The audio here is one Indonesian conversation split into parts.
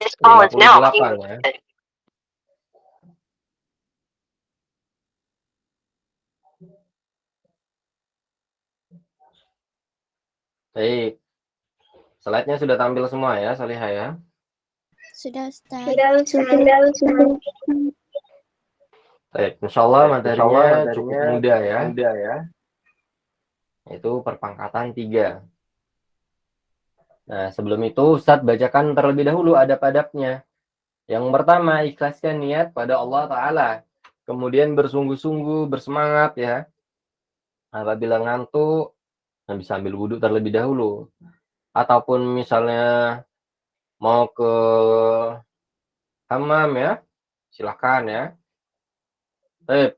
58 ya. Baik. Slide-nya sudah tampil semua ya, Salihah ya? Sudah, Ustaz. Baik, insyaallah materinya cukup mudah ya. Itu perpangkatan 3. Nah, sebelum itu Ustadz bacakan terlebih dahulu adab-adabnya. Yang pertama, ikhlaskan niat pada Allah Ta'ala. Kemudian bersungguh-sungguh, bersemangat ya. Apabila ngantuk, bisa ambil wudhu terlebih dahulu. Ataupun misalnya mau ke hammam ya, silakan ya. Baik.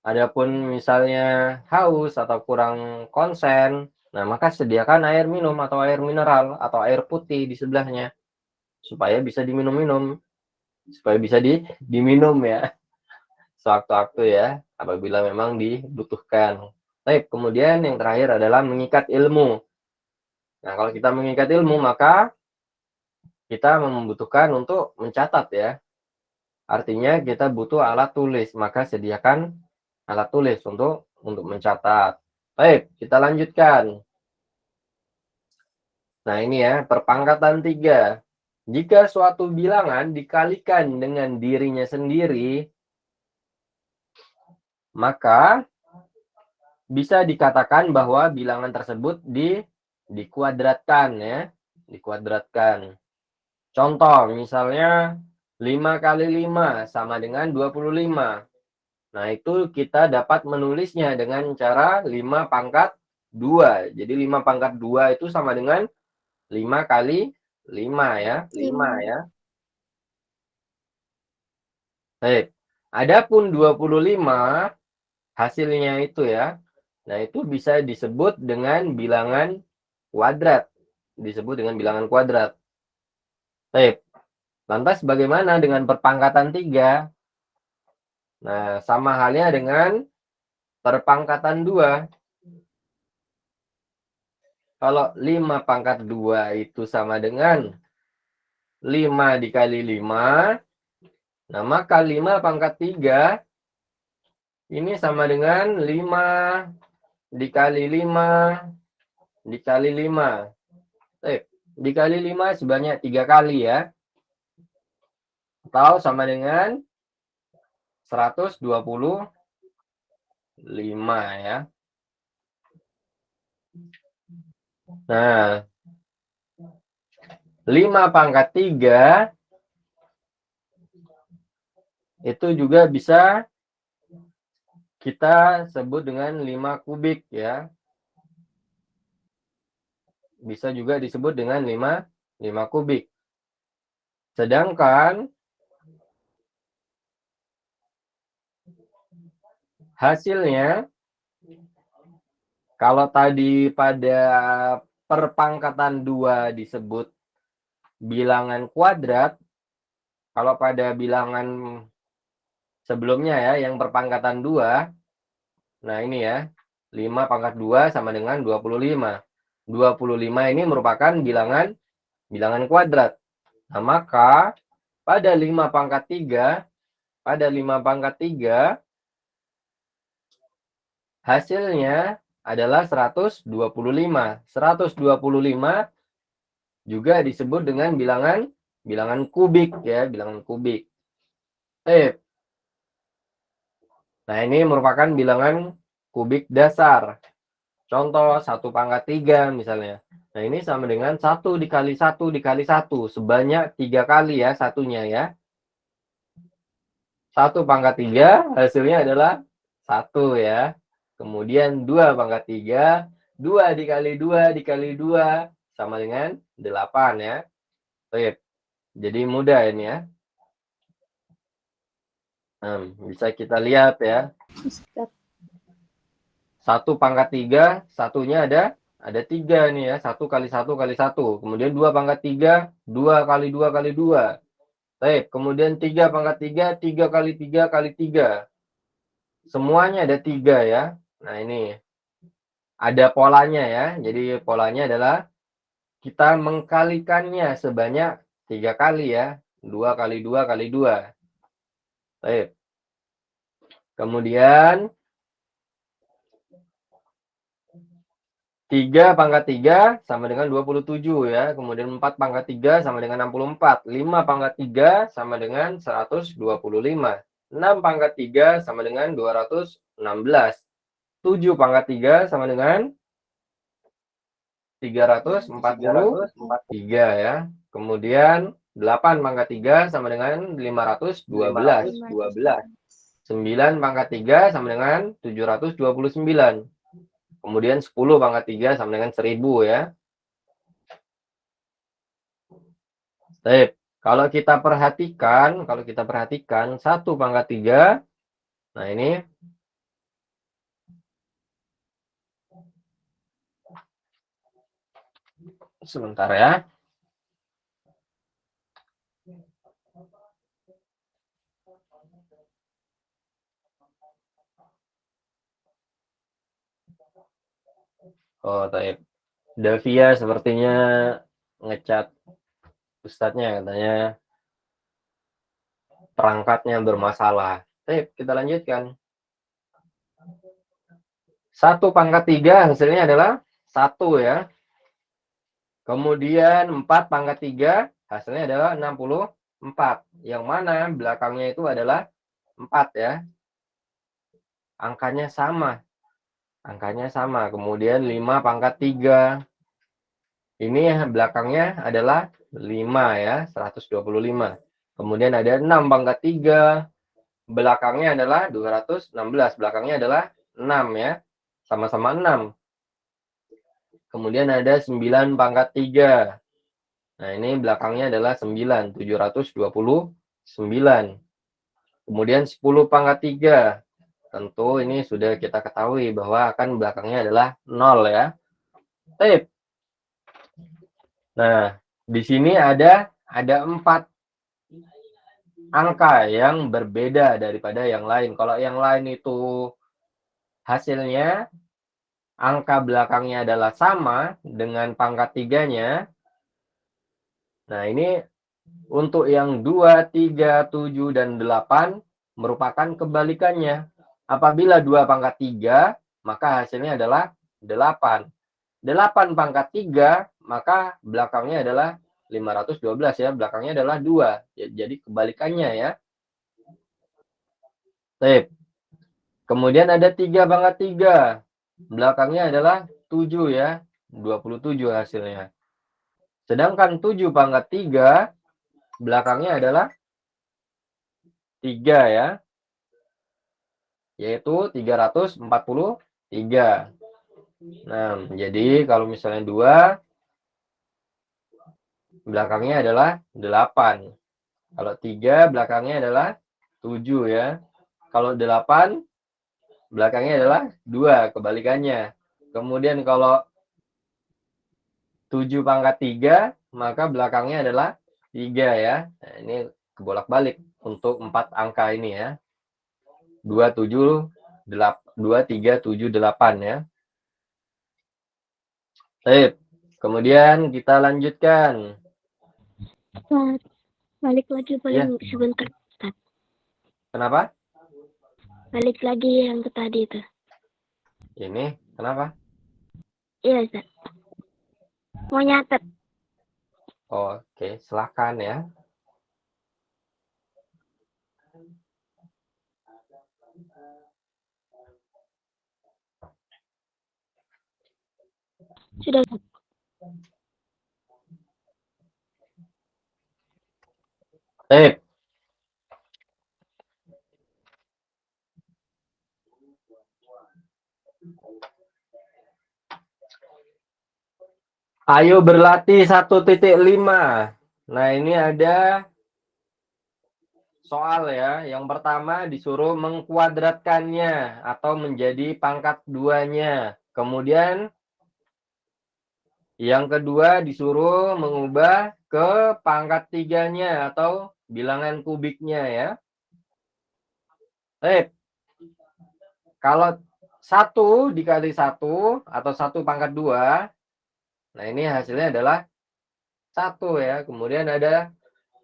Adapun misalnya haus atau kurang konsen, nah maka sediakan air minum atau air mineral atau air putih di sebelahnya supaya bisa diminum-minum, supaya bisa diminum ya sewaktu-waktu ya apabila memang dibutuhkan. Baik, kemudian yang terakhir adalah mengikat ilmu. Nah, kalau kita mengikat ilmu maka kita membutuhkan untuk mencatat ya. Artinya kita butuh alat tulis, maka sediakan alat tulis untuk mencatat. Baik, kita lanjutkan. Nah, ini ya, perpangkatan 3. Jika suatu bilangan dikalikan dengan dirinya sendiri, maka bisa dikatakan bahwa bilangan tersebut dikuadratkan ya, dikuadratkan. Contoh, misalnya 5 kali 5 sama dengan 25. Nah, itu kita dapat menulisnya dengan cara 5 pangkat 2. Jadi 5 pangkat 2 itu sama dengan 5 kali 5 ya. 5 ya. Baik. Adapun 25 hasilnya itu ya. Nah, itu bisa disebut dengan bilangan kuadrat. Disebut dengan bilangan kuadrat. Baik. Lantas bagaimana dengan perpangkatan 3? Nah, sama halnya dengan perpangkatan 2. Kalau 5 pangkat 2 itu sama dengan 5 dikali 5. Nah, maka 5 pangkat 3 ini sama dengan 5 dikali 5 dikali 5. Dikali 5 sebanyak 3 kali ya. Atau sama dengan 125 ya. Nah, 5 pangkat 3 itu juga bisa kita sebut dengan 5 kubik ya. Bisa juga disebut dengan 5 kubik. Sedangkan hasilnya kalau tadi pada perpangkatan 2 disebut bilangan kuadrat, kalau pada bilangan sebelumnya ya yang perpangkatan 2, nah ini ya, 5 pangkat 2 sama dengan 25. 25 ini merupakan bilangan kuadrat. Nah, maka pada 5 pangkat 3 hasilnya adalah 125. 125 juga disebut dengan bilangan kubik ya, bilangan kubik. Nah, ini merupakan bilangan kubik dasar. Contoh 1 pangkat 3 misalnya. Nah, ini sama dengan 1 dikali 1 dikali 1. Sebanyak 3 kali ya satunya ya. 1 pangkat 3 hasilnya adalah 1 ya. Kemudian 2 pangkat 3, 2 dikali 2 dikali 2 sama dengan 8 ya. Oke. Jadi mudah ini ya. Bisa kita lihat ya. 1 pangkat 3, satunya ada 3 nih ya. 1 kali 1 kali 1. Kemudian 2 pangkat 3, 2 kali 2 kali 2. Baik, kemudian 3 pangkat 3, 3 kali 3 kali 3. Semuanya ada 3 ya. Nah, ini ada polanya ya. Jadi polanya adalah kita mengkalikannya sebanyak 3 kali ya. 2 kali 2 kali 2. Baik. Kemudian 3 pangkat 3 sama dengan 27 ya. Kemudian 4 pangkat 3 sama dengan 64. 5 pangkat 3 sama dengan 125. 6 pangkat 3 sama dengan 216. 7 pangkat 3 sama dengan 343 ya. Kemudian 8 pangkat 3 sama dengan 512. 9 pangkat 3 sama dengan 729. Kemudian 10 pangkat 3 sama dengan 1000 ya. Baik, kalau kita perhatikan 1 pangkat 3. Nah, ini sebentar ya. Oh, baik. Davia sepertinya ngecat Ustadznya, katanya perangkatnya bermasalah. Baik, kita lanjutkan. 1 pangkat 3 hasilnya adalah 1 ya. Kemudian 4 pangkat 3 hasilnya adalah 64. Yang mana belakangnya itu adalah 4 ya. Angkanya sama. Kemudian 5 pangkat 3. Ini belakangnya adalah 5 ya, 125. Kemudian ada 6 pangkat 3. Belakangnya adalah 216. Belakangnya adalah 6 ya. Sama-sama 6. Kemudian ada 9 pangkat 3. Nah, ini belakangnya adalah 9, 729. Kemudian 10 pangkat 3. Tentu ini sudah kita ketahui bahwa akan belakangnya adalah 0 ya. Tip. Nah, di sini ada 4 angka yang berbeda daripada yang lain. Kalau yang lain itu hasilnya angka belakangnya adalah sama dengan pangkat 3-nya. Nah, ini untuk yang 2, 3, 7, dan 8 merupakan kebalikannya. Apabila 2 pangkat 3, maka hasilnya adalah 8. 8 pangkat 3, maka belakangnya adalah 512 ya. Belakangnya adalah 2. Jadi kebalikannya ya. Sip. Kemudian ada 3 pangkat 3. Belakangnya adalah 7 ya. 27 hasilnya. Sedangkan 7 pangkat 3, belakangnya adalah 3 ya. Yaitu 343. Nah, jadi kalau misalnya 2, belakangnya adalah 8. Kalau 3, belakangnya adalah 7 ya. Kalau 8, belakangnya adalah 2, kebalikannya. Kemudian kalau 7 pangkat 3, maka belakangnya adalah 3 ya. Nah, ini kebolak-balik untuk 4 angka ini ya. 2, 7, 2, 3, 7, 8 ya. Baik. Kemudian kita lanjutkan. Balik lagi paling sebentar. Kenapa? Balik lagi yang ke tadi itu. Ini kenapa? Iya, Ustaz. Mau nyatet. Oke, silakan ya. Sudah. Baik. Ayo berlatih 1.5. Nah, ini ada soal ya. Yang pertama disuruh mengkuadratkannya atau menjadi pangkat 2-nya. Kemudian yang kedua disuruh mengubah ke pangkat 3-nya atau bilangan kubiknya ya. Baik. Kalau 1 dikali 1 atau 1 pangkat 2, nah ini hasilnya adalah 1 ya. Kemudian ada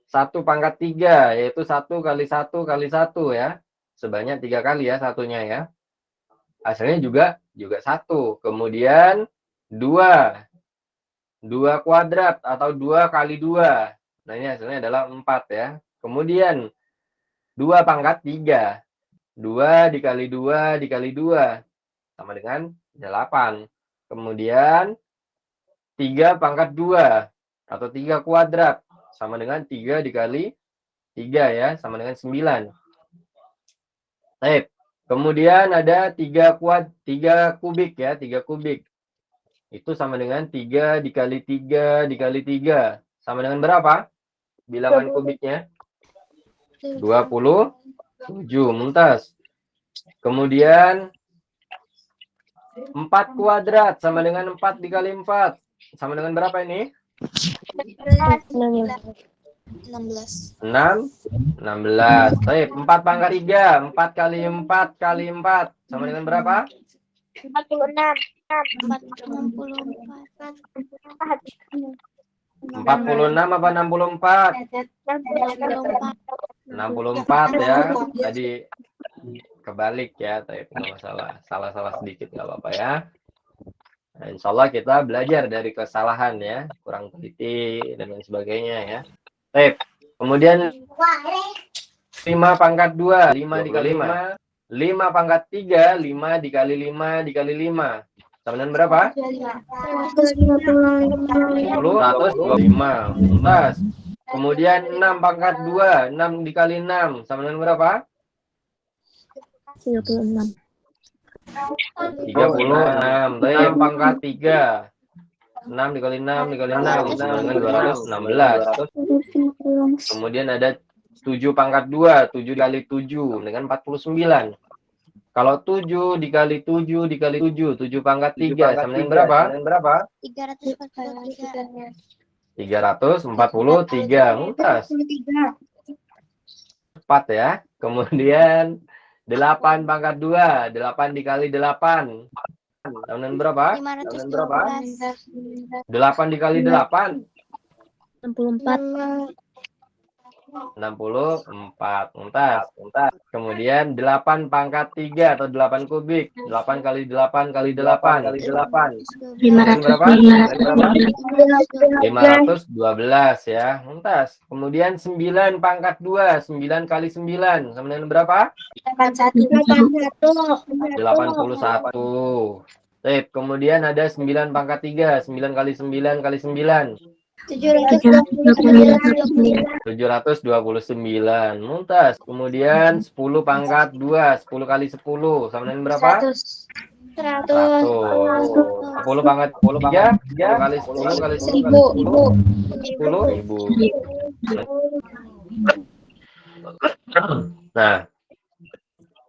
1 pangkat 3, yaitu 1 kali 1 kali 1 ya. Sebanyak 3 kali ya satunya ya. Hasilnya juga 1. Kemudian 2. 2 kuadrat atau 2 kali 2. Nah, ini hasilnya adalah 4 ya. Kemudian 2 pangkat 3. 2 dikali 2 dikali 2 sama dengan 8. Kemudian 3 pangkat 2 atau 3 kuadrat sama dengan 3 dikali 3 ya, sama dengan 9. Baik. Kemudian ada 3 kubik ya, 3 kubik. Itu sama dengan 3 dikali 3 dikali 3. Sama dengan berapa? Bilangan kubiknya? 27. Mumtaz. Kemudian 4 kuadrat sama dengan 4 dikali 4. Sama dengan berapa ini? 16. 16. Baik, 4 pangkat 3. 4 kali 4 kali 4. Sama dengan berapa? 46. 46 apa 64? 64 ya. Tadi kebalik ya, tapi nggak masalah. Salah-salah sedikit nggak apa-apa ya. Nah, insya Allah kita belajar dari kesalahan ya, kurang teliti dan lain sebagainya ya. Baik. Kemudian 5 pangkat 2, 5 dikali 5. 5 pangkat 3, 5 dikali 5 dikali 5. Sama dengan berapa? 125. Mumtaz. Kemudian 6 pangkat 2, 6 dikali 6. Sama dengan berapa? 36. 36. Baik, 6 pangkat 3. 6 dikali 6 dikali 6 sama dengan 216. Kemudian ada 7 pangkat 2, 7 dikali 7 dengan 49. Kalau 7 dikali 7 dikali 7, 7 pangkat 3 sama dengan berapa? 343. 343. Mumtaz. Cepat ya. Kemudian 8 pangkat 2, 8 dikali 8. Sama dengan berapa? 512. 8 dikali 8. 64. 64. Mumtaz. Kemudian 8 pangkat 3 atau 8 kubik. 8 kali 8 kali 8. 512 ya. Mumtaz. Kemudian 9 pangkat 2. 9 kali 9. Sama dengan berapa? 81. Baik, kemudian ada 9 pangkat 3. 9 kali 9 kali 9. 729. Mumtaz. Kemudian 10 pangkat 2, 10 kali 10 sama dengan berapa? 100. 10 pangkat 3, 10 kali 10 kali 10 kali 10, 10.000. Nah,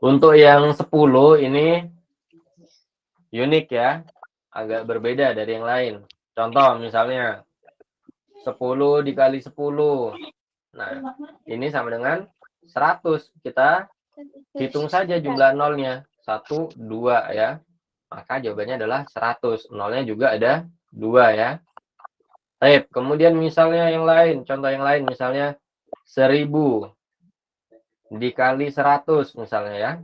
untuk yang 10 ini unik ya, agak berbeda dari yang lain. Contoh misalnya 10 dikali 10. Nah, ini sama dengan 100. Kita hitung saja jumlah nolnya. 1, 2 ya. Maka jawabannya adalah 100. Nolnya juga ada 2 ya. Baik, kemudian misalnya yang lain. Contoh yang lain misalnya 1000 dikali 100 misalnya ya.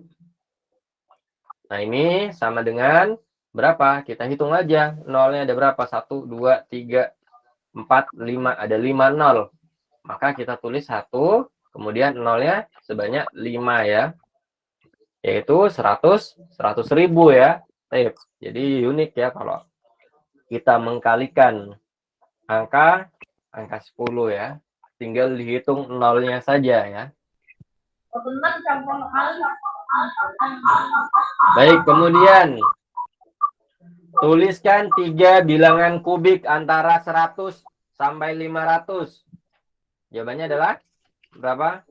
Nah, ini sama dengan berapa? Kita hitung aja. Nolnya ada berapa? 1, 2, 3, 4, 5. Ada 5 nol. Maka kita tulis 1, kemudian nolnya sebanyak 5 ya. Yaitu 100.000 ya. Jadi unik ya kalau kita mengkalikan angka 10 ya. Tinggal dihitung nolnya saja ya. Baik, kemudian tuliskan 3 bilangan kubik antara 100 sampai 500. Jawabannya adalah berapa?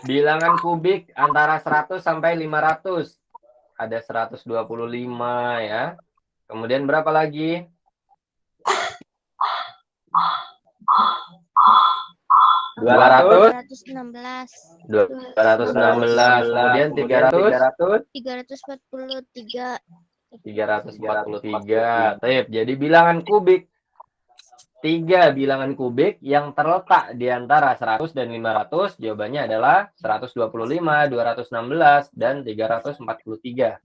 Bilangan kubik antara 100 sampai 500. Ada 125 ya. Kemudian berapa lagi? 216. 216. Kemudian 300. 343. 343. Jadi bilangan kubik. 3 bilangan kubik yang terletak di antara 100 dan 500, jawabannya adalah 125, 216, dan 343.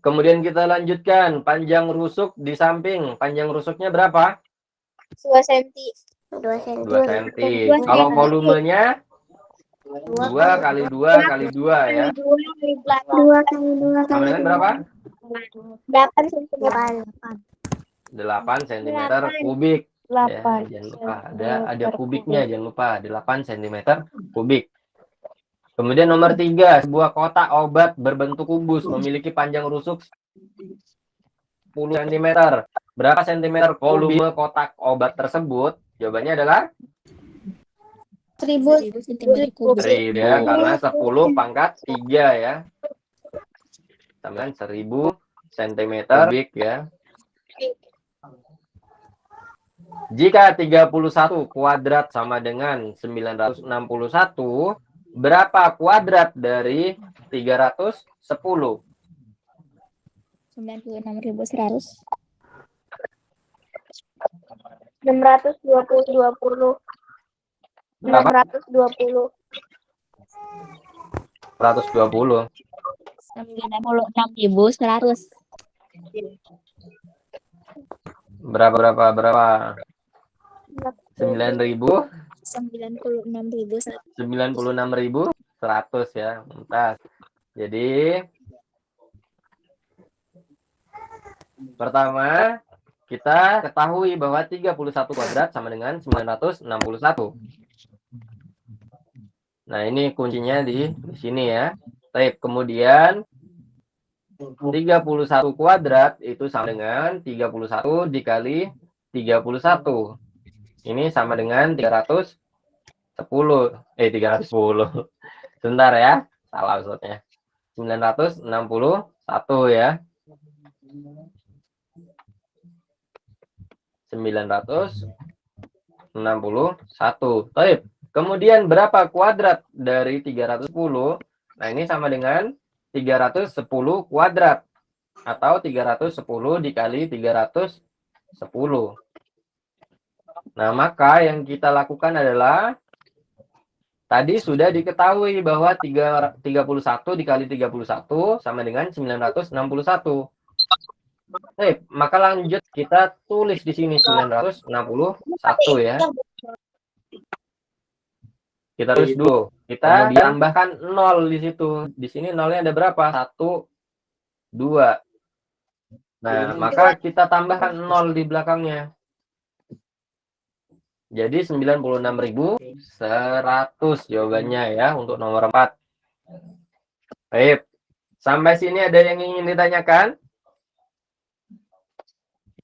Kemudian kita lanjutkan. Panjang rusuk di samping. Panjang rusuknya berapa? 2 senti. 2 cm. 2 cm. Kalau volumenya 2 kali 2 kali 2 ya. 2 kali 2 Sama dengan berapa? 8 cm. 8 cm kubik. Ya, jangan lupa ada kubiknya, jangan lupa 8 cm kubik. Kemudian nomor 3, sebuah kotak obat berbentuk kubus memiliki panjang rusuk 10 cm. Berapa cm volume kotak obat tersebut? Jawabannya adalah 1000 cm kubik. 1000 ya, karena 10 pangkat 3 ya. Sama 1000 cm kubik ya. Jika 31 kuadrat sama dengan 961, berapa kuadrat dari 310? 96.100. 620. 620. 120. 96.100. Berapa? 9.000? 96.100. 96.100 ya. Mantap. Jadi pertama kita ketahui bahwa 31 kuadrat sama dengan 961. Nah, ini kuncinya di sini ya. Kemudian 31 kuadrat itu sama dengan 31 dikali 31. Ini sama dengan 310. 310. Sebentar ya. Salah maksudnya. 961 ya. 961. Baik. Kemudian berapa kuadrat dari 310? Nah, ini sama dengan 310 kuadrat. Atau 310 dikali 310. Nah, maka yang kita lakukan adalah tadi sudah diketahui bahwa 31 dikali 31 sama dengan 961. Maka lanjut kita tulis di sini 961 ya. Kita tulis dulu. Kita tambahkan 0 di situ. Di sini nolnya ada berapa? 1, 2. Nah, maka kita tambahkan 0 di belakangnya. Jadi 96.100 jawabannya ya untuk nomor 4. Baik. Sampai sini ada yang ingin ditanyakan?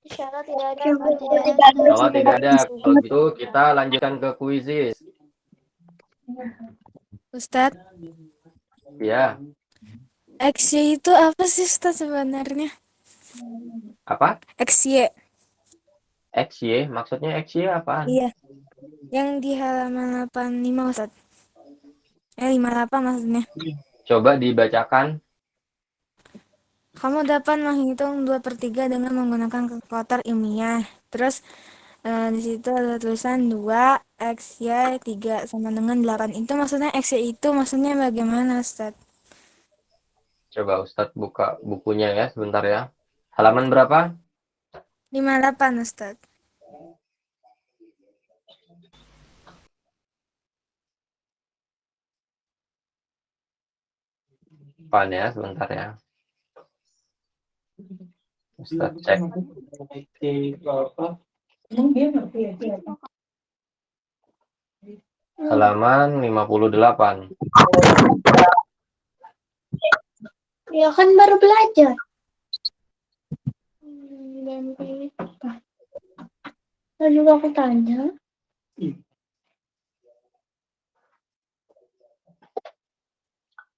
Insyaallah tidak ada. Kalau tidak ada, kalau gitu kita lanjutkan ke kuisis. Ustadz, Ya. XY itu apa sih Ustadz sebenarnya? Apa? XY. XY, maksudnya XY apa? Iya. Yang di halaman 85 Ustadz. 58 maksudnya. Coba dibacakan. Kamu dapat menghitung 2/3 dengan menggunakan kalkulator ilmiah. Terus di situ ada tulisan 2 XY 3 sama dengan 8. Itu maksudnya XY itu maksudnya bagaimana Ustadz? Coba Ustadz buka bukunya ya sebentar ya. Halaman berapa? 58 Ustadz. Pan ya, sebentar ya. Ustadz cek. Halaman 58. Ya kan baru belajar. Lalu aku tanya.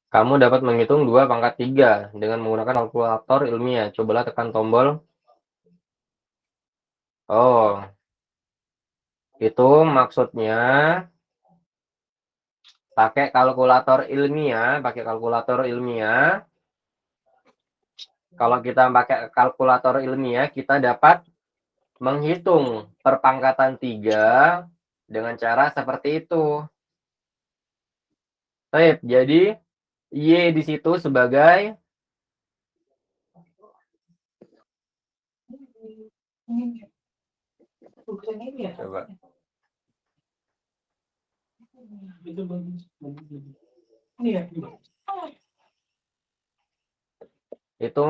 Kamu dapat menghitung 2 pangkat 3 dengan menggunakan kalkulator ilmiah. Cobalah tekan tombol. Oh. Itu maksudnya pakai kalkulator ilmiah, kalau kita pakai kalkulator ilmiah, kita dapat menghitung perpangkatan 3 dengan cara seperti itu. Baik, jadi Y di situ sebagai coba. Itu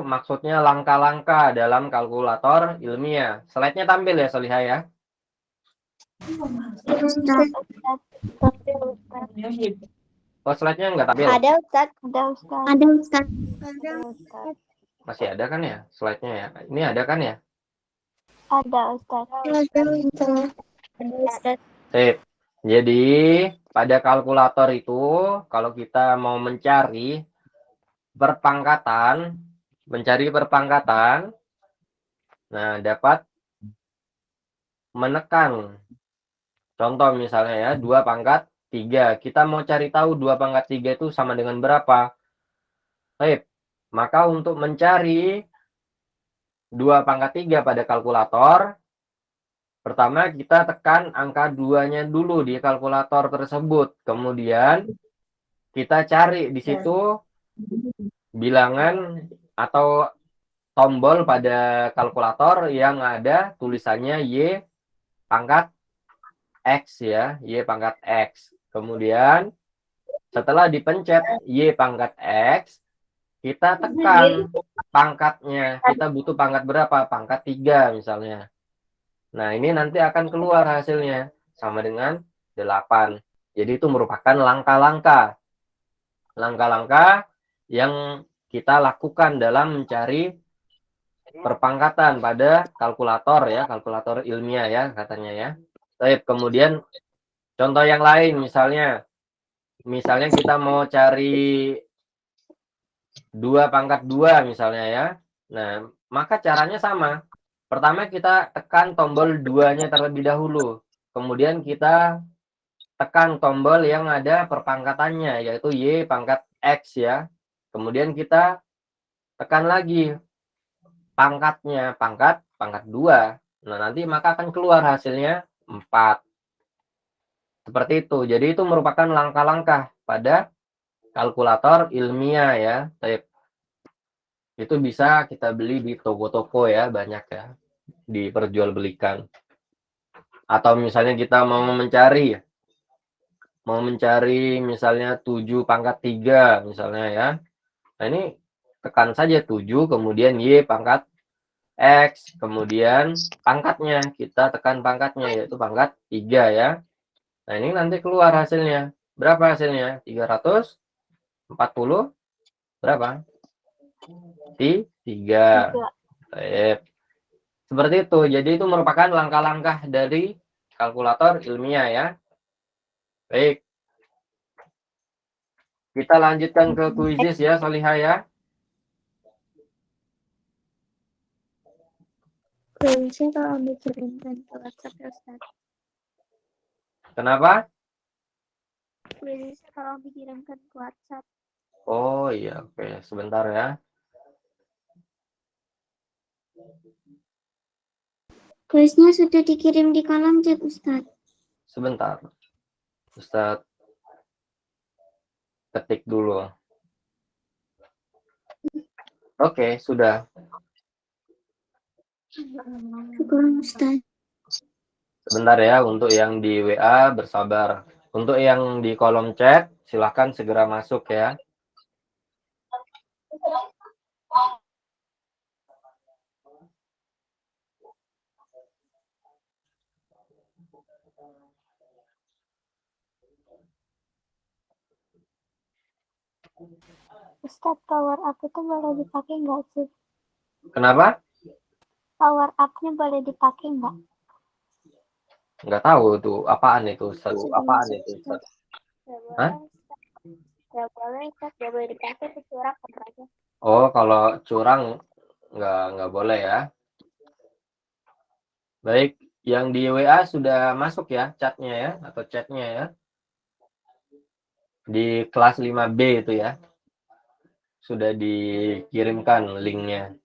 maksudnya langkah-langkah dalam kalkulator ilmiah. Slide-nya tampil ya, Solihah ya? Oh, slide-nya nggak tampil? Ada Ustaz, ada Ustaz. Ada Ustaz. Ada Ustaz. Masih ada kan ya slide-nya ya? Ini ada kan ya? Ada Ustaz. Ada Ustaz. Ada Ustaz. Sip. Jadi, pada kalkulator itu, kalau kita mau mencari perpangkatan, nah dapat menekan. Contoh misalnya ya, 2 pangkat 3. Kita mau cari tahu 2 pangkat 3 itu sama dengan berapa. Baik, maka untuk mencari 2 pangkat 3 pada kalkulator, pertama kita tekan angka 2-nya dulu di kalkulator tersebut. Kemudian kita cari di situ bilangan atau tombol pada kalkulator yang ada tulisannya Y pangkat X ya, Y pangkat X. Kemudian setelah dipencet Y pangkat X, kita tekan pangkatnya. Kita butuh pangkat berapa? Pangkat 3 misalnya. Nah, ini nanti akan keluar hasilnya sama dengan 8. Jadi itu merupakan langkah-langkah. Langkah-langkah yang kita lakukan dalam mencari perpangkatan pada kalkulator ya, kalkulator ilmiah ya katanya ya. Baik, kemudian contoh yang lain misalnya kita mau cari 2 pangkat 2 misalnya ya. Nah, maka caranya sama. Pertama kita tekan tombol 2-nya terlebih dahulu. Kemudian kita tekan tombol yang ada perpangkatannya, yaitu Y pangkat X ya. Kemudian kita tekan lagi pangkatnya, pangkat 2. Nah, nanti maka akan keluar hasilnya 4. Seperti itu. Jadi itu merupakan langkah-langkah pada kalkulator ilmiah ya. Itu bisa kita beli di toko-toko ya, banyak ya, diperjualbelikan. Atau misalnya kita mau mencari misalnya 7 pangkat 3 misalnya ya. Nah, ini tekan saja 7, kemudian Y pangkat X, kemudian pangkatnya, kita tekan pangkatnya, yaitu pangkat 3 ya. Nah, ini nanti keluar hasilnya. Berapa hasilnya? 340 berapa? 3. Seperti itu. Jadi itu merupakan langkah-langkah dari kalkulator ilmiah ya. Baik. Kita lanjutkan ke kuisis ya, Solihah ya. Kuisnya kalau dikirimkan ke WhatsApp ya Ustaz. Kenapa? Kuisnya kalau dikirimkan ke WhatsApp. Oh iya, oke. Sebentar ya. Kuisnya sudah dikirim di kolom chat Ustaz. Sebentar. Ustaz ketik dulu. Oke, sudah. Syukur Ustaz. Sebentar ya, untuk yang di WA bersabar. Untuk yang di kolom chat, silahkan segera masuk ya. Ustaz, power up itu boleh dipakai nggak sih? Kenapa? Power up-nya boleh dipakai nggak? Nggak tahu tuh apaan itu. Apaan itu? Hah? Nggak boleh, Ustaz. Nggak boleh dipakai, itu curang aja. Oh, kalau curang nggak boleh ya. Baik, yang di WA sudah masuk ya chatnya ya, atau chatnya ya. Di kelas 5B itu ya. sudah dikirimkan linknya.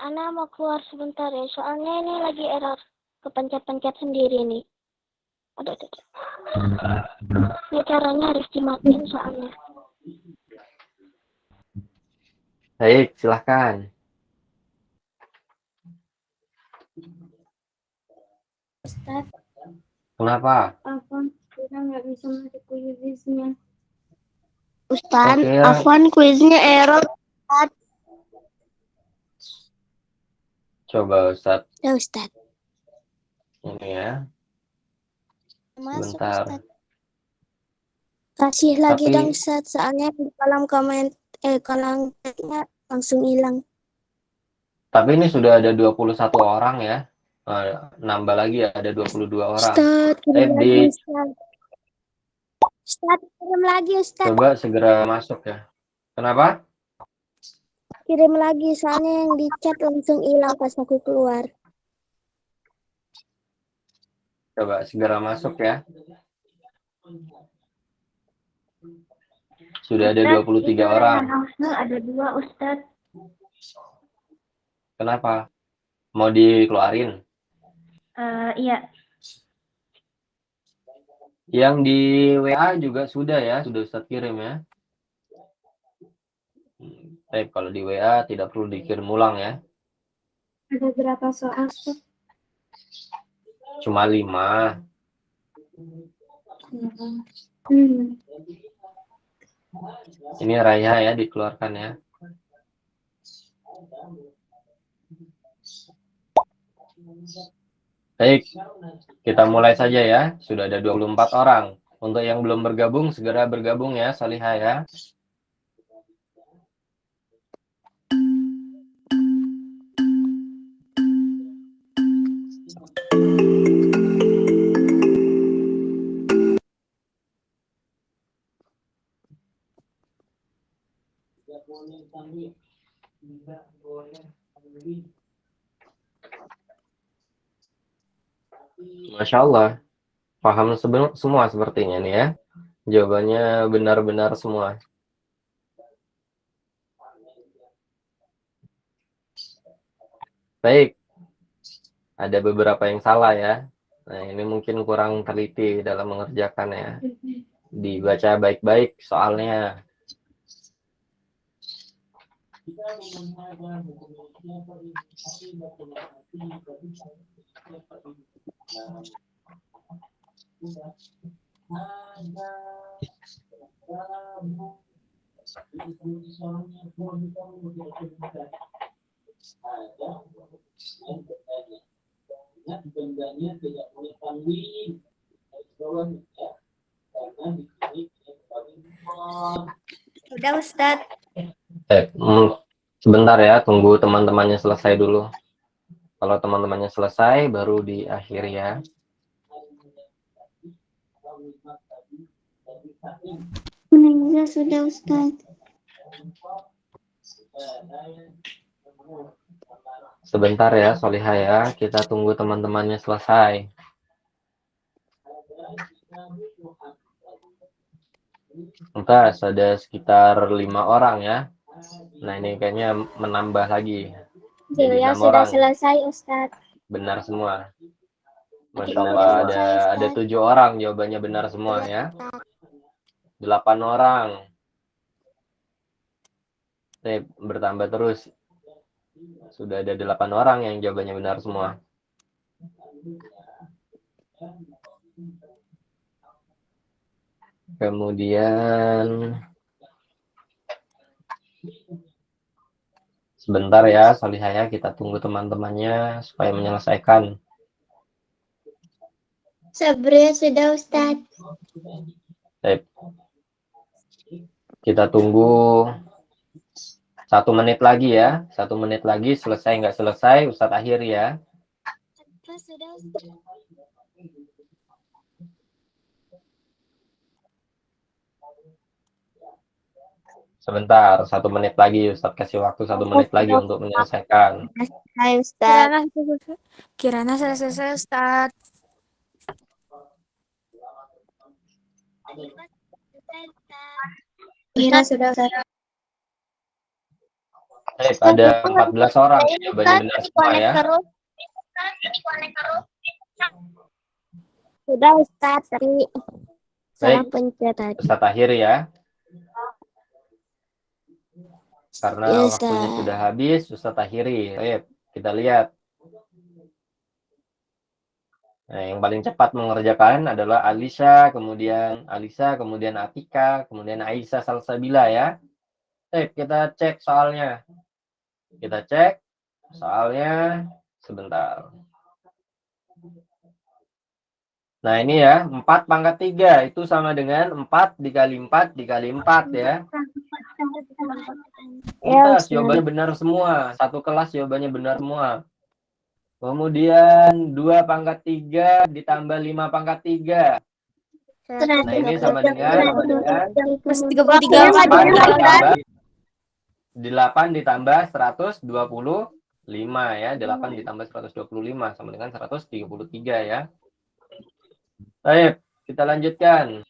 Ana mau keluar sebentar ya, soalnya ini lagi error. Kepencet-pencet sendiri nih. Aduh. Ini caranya harus dimatiin soalnya. Baik, silahkan. Ustaz, Kenapa? kita nggak bisa masuk kuisnya. Ustaz, Oke, ya. Afwan kuisnya error. Coba Ustadz Ya Ustaz. ini ya. Masuk Sebentar. Ustaz. Kasih lagi Tapi- dong Ustaz, soalnya di kolom kolom chatnya langsung hilang. Tapi ini sudah ada 21 orang ya. Nambah lagi ya, ada 22 orang. Ustaz, kirim lagi Di Ustaz. Ustaz, kirim lagi Ustaz. coba segera masuk ya. Kenapa? Kirim lagi, soalnya yang di chat langsung hilang pas aku keluar. Coba segera masuk ya. Sudah ada 23 orang. Ada 2 Ustaz. Kenapa? Mau dikeluarin? Iya. Yang di WA juga sudah ya, sudah Ustadz kirim ya. Tapi kalau di WA tidak perlu dikirim ulang ya. Ada berapa soal, Ustaz? Cuma 5. Ini Raya ya dikeluarkan ya. Baik, kita mulai saja ya. Sudah ada 24 orang. Untuk yang belum bergabung, segera bergabung ya, Salihah ya. Masya Allah, paham semua sepertinya nih ya. Jawabannya benar-benar semua. Baik, ada beberapa yang salah ya. Nah, ini mungkin kurang teliti dalam mengerjakannya. Dibaca baik-baik soalnya. Udah Ustaz. Sebentar ya, tunggu teman-temannya selesai dulu. Kalau teman-temannya selesai, baru diakhiri ya. Sudah Ustaz. Sebentar ya, Solihah ya. Kita tunggu teman-temannya selesai. Entas, ada sekitar 5 orang ya. Nah, ini kayaknya menambah lagi. Jadi Ya 6 sudah orang. selesai Ustaz. Benar semua. Masya Allah, ada 7 orang jawabannya benar semua ya. 8 orang. Nih, bertambah terus. Sudah ada 8 orang yang jawabannya benar semua. Kemudian sebentar ya, Salihah ya, kita tunggu teman-temannya supaya menyelesaikan. Sabria sudah Ustaz. Baik. Kita tunggu 1 menit lagi ya. 1 menit lagi, selesai nggak selesai, Ustadz akhir ya. Sudah Ustaz. Sebentar, 1 menit lagi, Ustadz kasih waktu 1 menit lagi untuk menyelesaikan. Hai Ustaz. Kirana selesai Ustaz. Kira sudah Ustaz. Ada 14 orang. Jawabannya benar semua ya. Sudah Ustaz, tapi salah Baik. pencet tadi. Ustaz akhir ya. Karena Ya, waktunya Ustaz. sudah habis, Ustaz akhiri. Baik, kita lihat. Nah, yang paling cepat mengerjakan adalah Alisa, kemudian Atika, kemudian Aisyah Salsabila ya. Baik, kita cek soalnya. Kita cek soalnya sebentar. Nah, ini ya, 4 pangkat 3 itu sama dengan 4 dikali 4 dikali 4 ya. Tuntas, jawabannya benar semua. Satu kelas jawabannya benar semua. Kemudian 2 pangkat 3 ditambah 5 pangkat 3. Nah, ini sama dengan 33 8 ditambah 125 ya. 8 ditambah 125 sama dengan 133 ya. Baik, kita lanjutkan.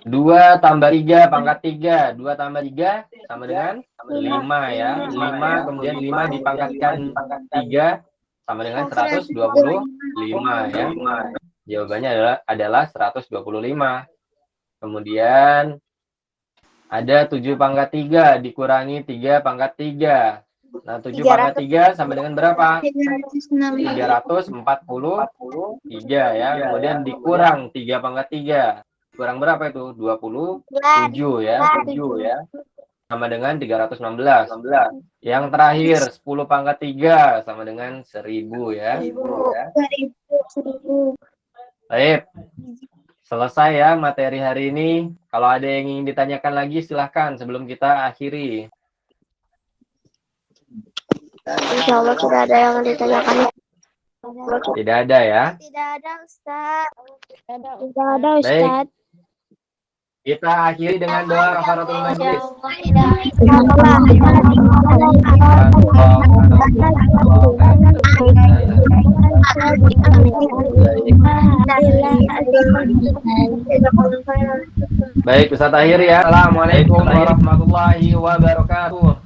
2 tambah 3 pangkat 3. 2 tambah 3 sama dengan 5 ya. 5 kemudian 5 dipangkatkan 3 sama dengan 125 ya. Jawabannya adalah 125. Kemudian ada 7 pangkat 3 dikurangi 3 pangkat 3. Nah, 7 pangkat 3 sama dengan berapa? 343 ya. Kemudian dikurang 3 pangkat 3. Kurang berapa itu? 27 ya. 7 ya. Sama dengan 316. Yang terakhir 10 pangkat 3 sama dengan 1000 ya. 1000. Baik. Selesai ya materi hari ini. Kalau ada yang ingin ditanyakan lagi silahkan sebelum kita akhiri. Insya Allah tidak ada yang ditanyakan. Tidak ada ya. Tidak ada Ustaz. Tidak ada Ustaz. Kita akhiri dengan doa kafaratul majlis. Baik, Ustaz akhir ya. Assalamualaikum warahmatullahi wabarakatuh.